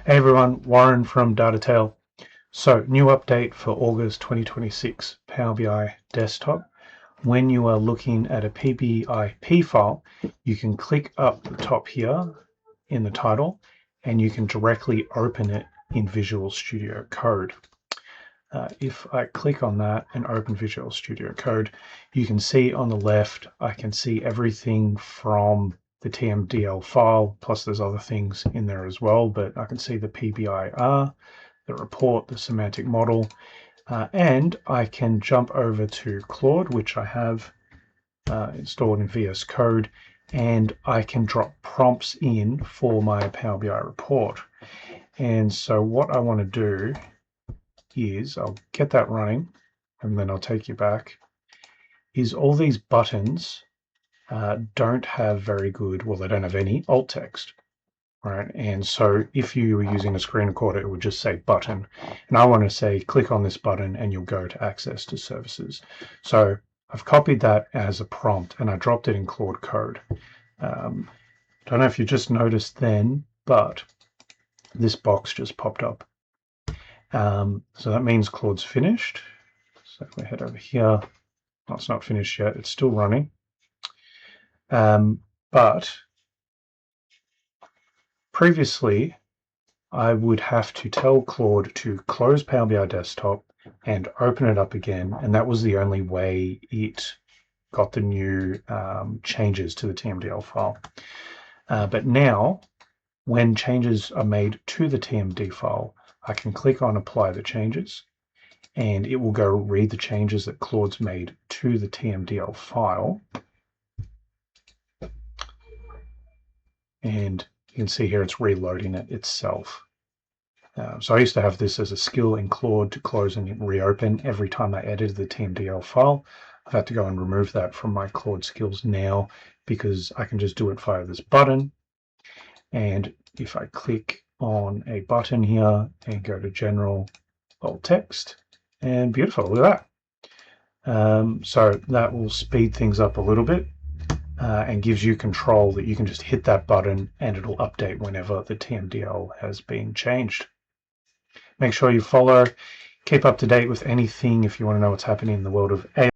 Hey everyone, Warren from DataTale. So, new update for August 2026 Power BI desktop. When you are looking at a PBIP file, you can click up the top here in the title and you can directly open it in Visual Studio Code. If I click on that and open Visual Studio Code, you can see on the left, I can see everything from the TMDL file, plus there's other things in there as well, but I can see the PBIR, the report, the semantic model, and I can jump over to Claude, which I have installed in VS Code, and I can drop prompts in for my Power BI report. And so what I want to do is I'll get that running and then I'll take you back, is all these buttons don't have very good, well, they don't have any alt text, right? And so if you were using a screen recorder, it would just say button. And I want to say, click on this button and you'll go to access to services. So I've copied that as a prompt and I dropped it in Claude Code. Don't know if you just noticed then, but this box just popped up. So that means Claude's finished. So if we head over here, oh, it's not finished yet, it's still running. But previously, I would have to tell Claude to close Power BI Desktop and open it up again, and that was the only way it got the new changes to the TMDL file. But now, when changes are made to the TMD file, I can click on Apply the Changes, and it will go read the changes that Claude's made to the TMDL file. And you can see here it's reloading it itself. So I used to have this as a skill in Claude to close and reopen every time I edited the TMDL file. I've had to go and remove that from my Claude skills now because I can just do it via this button. And if I click on a button here and go to General Alt Text, and beautiful, look at that. So that will speed things up a little bit. And gives you control that you can just hit that button and it'll update whenever the TMDL has been changed. Make sure you follow, keep up to date with anything if you want to know what's happening in the world of AI.